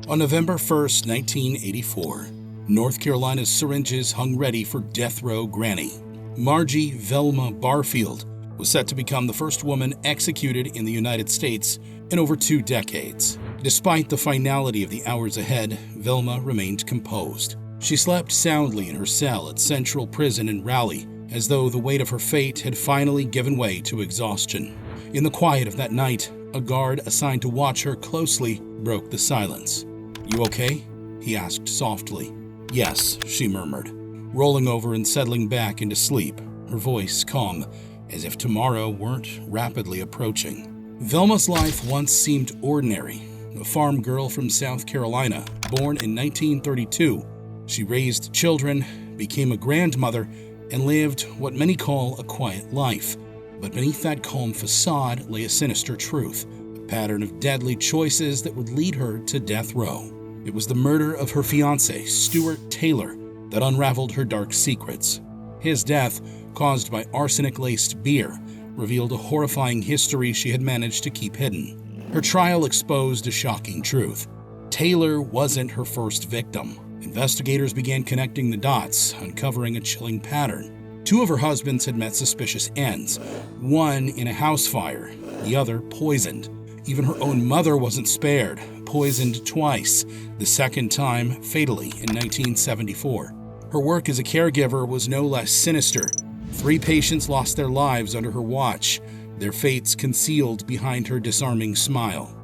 On November 1st, 1984, North Carolina's syringes hung ready for death row Granny. Margie Velma Barfield was set to become the first woman executed in the United States in over 2 decades. Despite the finality of the hours ahead, Velma remained composed. She slept soundly in her cell at Central Prison in Raleigh, as though the weight of her fate had finally given way to exhaustion. In the quiet of that night, a guard assigned to watch her closely broke the silence. "You okay?" he asked softly. "Yes," she murmured, rolling over and settling back into sleep, her voice calm, as if tomorrow weren't rapidly approaching. Velma's life once seemed ordinary. A farm girl from South Carolina, born in 1932, she raised children, became a grandmother, and lived what many call a quiet life. But beneath that calm facade lay a sinister truth, a pattern of deadly choices that would lead her to death row. It was the murder of her fiancé, Stuart Taylor, that unraveled her dark secrets. His death, caused by arsenic-laced beer, revealed a horrifying history she had managed to keep hidden. Her trial exposed a shocking truth. Taylor wasn't her first victim. Investigators began connecting the dots, uncovering a chilling pattern. 2 of her husbands had met suspicious ends, one in a house fire, the other poisoned. Even her own mother wasn't spared, poisoned twice, the second time fatally in 1974. Her work as a caregiver was no less sinister. 3 patients lost their lives under her watch, their fates concealed behind her disarming smile.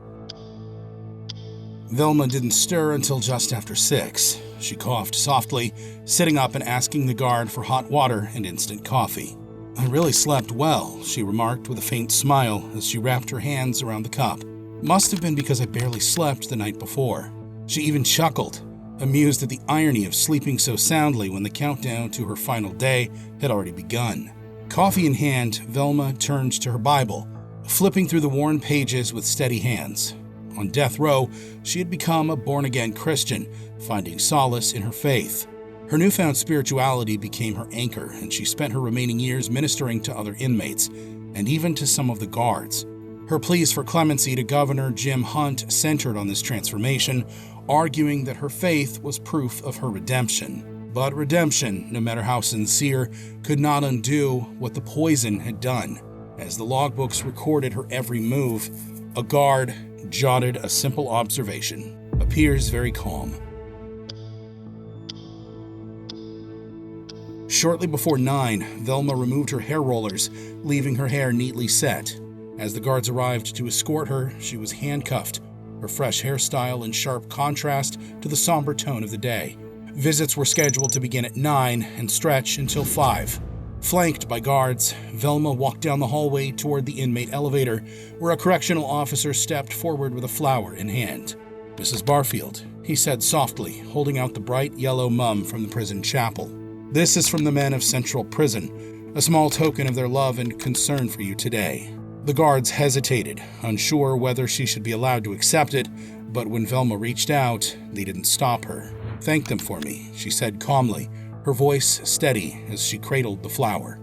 Velma didn't stir until just after 6. She coughed softly, sitting up and asking the guard for hot water and instant coffee. "I really slept well," she remarked with a faint smile as she wrapped her hands around the cup. "Must have been because I barely slept the night before." She even chuckled, amused at the irony of sleeping so soundly when the countdown to her final day had already begun. Coffee in hand, Velma turned to her Bible, flipping through the worn pages with steady hands. On death row, she had become a born-again Christian, finding solace in her faith. Her newfound spirituality became her anchor, and she spent her remaining years ministering to other inmates, and even to some of the guards. Her pleas for clemency to Governor Jim Hunt centered on this transformation, arguing that her faith was proof of her redemption. But redemption, no matter how sincere, could not undo what the poison had done. As the logbooks recorded her every move, a guard jotted a simple observation: "Appears very calm." Shortly before 9, Velma removed her hair rollers, leaving her hair neatly set. As the guards arrived to escort her, she was handcuffed, her fresh hairstyle in sharp contrast to the somber tone of the day. Visits were scheduled to begin at 9 and stretch until 5. Flanked by guards, Velma walked down the hallway toward the inmate elevator, where a correctional officer stepped forward with a flower in hand. "Mrs. Barfield," he said softly, holding out the bright yellow mum from the prison chapel. "This is from the men of Central Prison, a small token of their love and concern for you today." The guards hesitated, unsure whether she should be allowed to accept it, but when Velma reached out, they didn't stop her. "Thank them for me," she said calmly, her voice steady as she cradled the flower.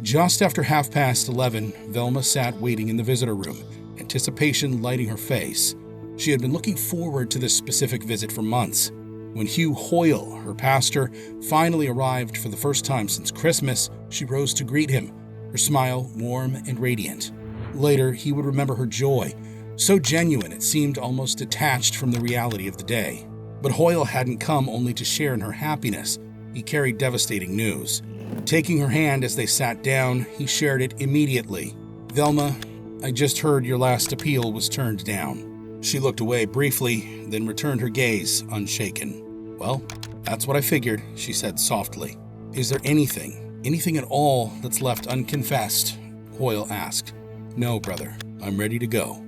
Just after 11:30, Velma sat waiting in the visitor room, anticipation lighting her face. She had been looking forward to this specific visit for months. When Hugh Hoyle, her pastor, finally arrived for the first time since Christmas, she rose to greet him, her smile warm and radiant. Later, he would remember her joy, so genuine it seemed almost detached from the reality of the day. But Hoyle hadn't come only to share in her happiness. He carried devastating news. Taking her hand as they sat down, he shared it immediately. "Velma, I just heard your last appeal was turned down." She looked away briefly, then returned her gaze, unshaken. "Well, that's what I figured," she said softly. "Is there anything at all that's left unconfessed?" Hoyle asked. "No, brother. I'm ready to go."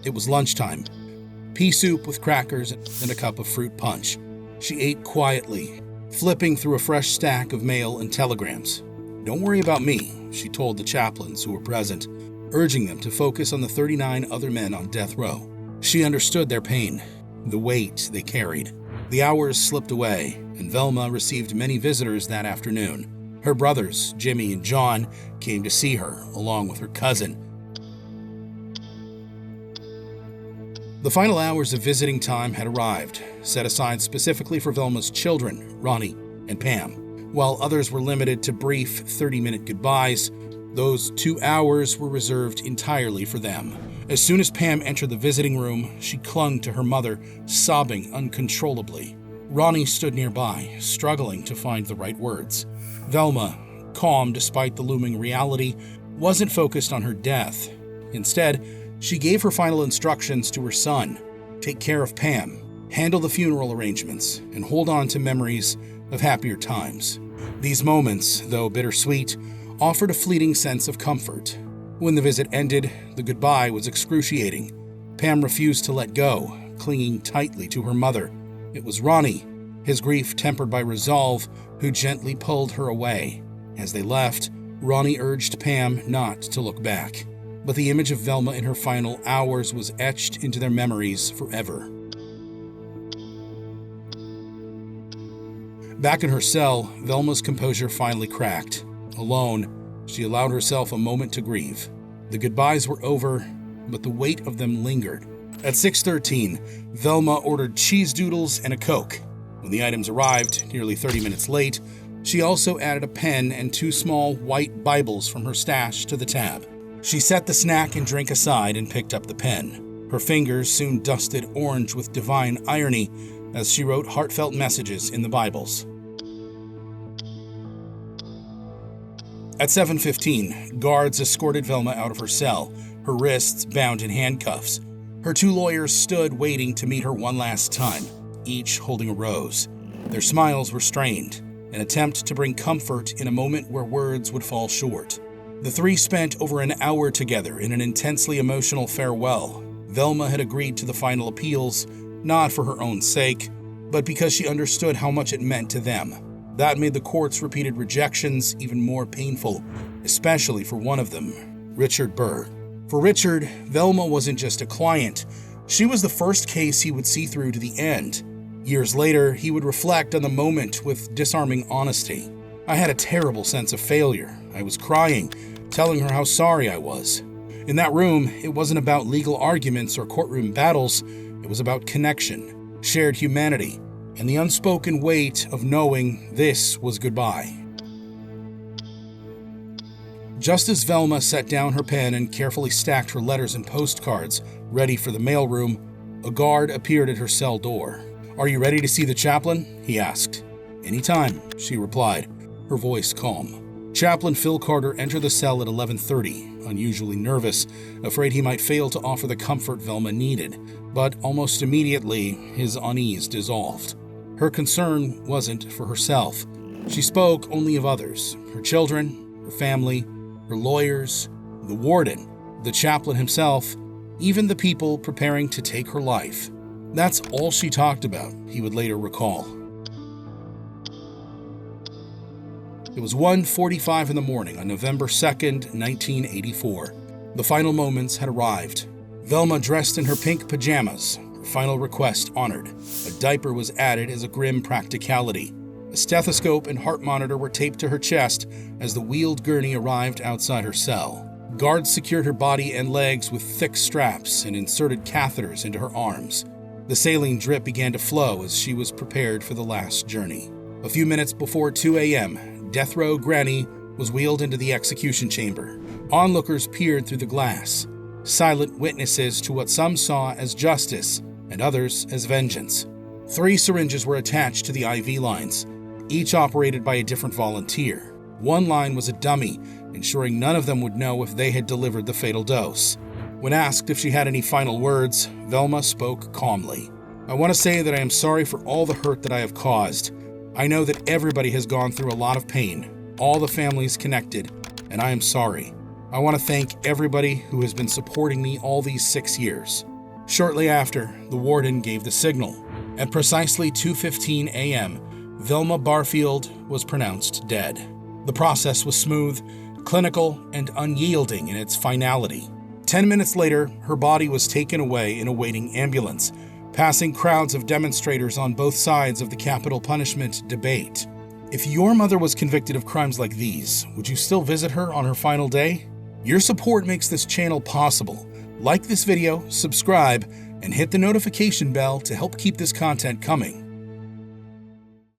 It was lunchtime. Pea soup with crackers and a cup of fruit punch. She ate quietly, flipping through a fresh stack of mail and telegrams. "Don't worry about me," she told the chaplains who were present, urging them to focus on the 39 other men on death row. She understood their pain, the weight they carried. The hours slipped away, and Velma received many visitors that afternoon. Her brothers, Jimmy and John, came to see her, along with her cousin. The final hours of visiting time had arrived, set aside specifically for Velma's children, Ronnie and Pam. While others were limited to brief 30-minute goodbyes, those 2 hours were reserved entirely for them. As soon as Pam entered the visiting room, she clung to her mother, sobbing uncontrollably. Ronnie stood nearby, struggling to find the right words. Velma, calm despite the looming reality, wasn't focused on her death. Instead, she gave her final instructions to her son: take care of Pam, handle the funeral arrangements, and hold on to memories of happier times. These moments, though bittersweet, offered a fleeting sense of comfort. When the visit ended, the goodbye was excruciating. Pam refused to let go, clinging tightly to her mother. It was Ronnie, his grief tempered by resolve, who gently pulled her away. As they left, Ronnie urged Pam not to look back. But the image of Velma in her final hours was etched into their memories forever. Back in her cell, Velma's composure finally cracked. Alone, she allowed herself a moment to grieve. The goodbyes were over, but the weight of them lingered. At 6:13, Velma ordered cheese doodles and a Coke. When the items arrived, nearly 30 minutes late, she also added a pen and 2 small white Bibles from her stash to the tab. She set the snack and drink aside and picked up the pen. Her fingers soon dusted orange with divine irony as she wrote heartfelt messages in the Bibles. At 7:15, guards escorted Velma out of her cell, her wrists bound in handcuffs. Her 2 lawyers stood waiting to meet her one last time, each holding a rose. Their smiles were strained, an attempt to bring comfort in a moment where words would fall short. The 3 spent over an hour together in an intensely emotional farewell. Velma had agreed to the final appeals, not for her own sake, but because she understood how much it meant to them. That made the court's repeated rejections even more painful, especially for one of them, Richard Burr. For Richard, Velma wasn't just a client. She was the first case he would see through to the end. Years later, he would reflect on the moment with disarming honesty. I had a terrible sense of failure. I was crying, telling her how sorry I was. In that room, it wasn't about legal arguments or courtroom battles. It was about connection, shared humanity, and the unspoken weight of knowing this was goodbye. Just as Velma set down her pen and carefully stacked her letters and postcards, ready for the mailroom, a guard appeared at her cell door. "Are you ready to see the chaplain?" he asked. "Anytime," she replied, her voice calm. Chaplain Phil Carter entered the cell at 11:30, unusually nervous, afraid he might fail to offer the comfort Velma needed. But almost immediately, his unease dissolved. Her concern wasn't for herself. She spoke only of others, her children, her family, her lawyers, the warden, the chaplain himself, even the people preparing to take her life. That's all she talked about, he would later recall. It was 1:45 in the morning on November 2nd, 1984. The final moments had arrived. Velma dressed in her pink pajamas, her final request honored. A diaper was added as a grim practicality. A stethoscope and heart monitor were taped to her chest as the wheeled gurney arrived outside her cell. Guards secured her body and legs with thick straps and inserted catheters into her arms. The saline drip began to flow as she was prepared for the last journey. A few minutes before 2 a.m., Death Row Granny was wheeled into the execution chamber. Onlookers peered through the glass, silent witnesses to what some saw as justice and others as vengeance. 3 syringes were attached to the IV lines, each operated by a different volunteer. One line was a dummy, ensuring none of them would know if they had delivered the fatal dose. When asked if she had any final words, Velma spoke calmly. "I want to say that I am sorry for all the hurt that I have caused. I know that everybody has gone through a lot of pain, all the families connected, and I am sorry. I want to thank everybody who has been supporting me all these 6 years." Shortly after, the warden gave the signal. At precisely 2:15 a.m., Velma Barfield was pronounced dead. The process was smooth, clinical, and unyielding in its finality. 10 minutes later, her body was taken away in a waiting ambulance, passing crowds of demonstrators on both sides of the capital punishment debate. If your mother was convicted of crimes like these, would you still visit her on her final day? Your support makes this channel possible. Like this video, subscribe, and hit the notification bell to help keep this content coming.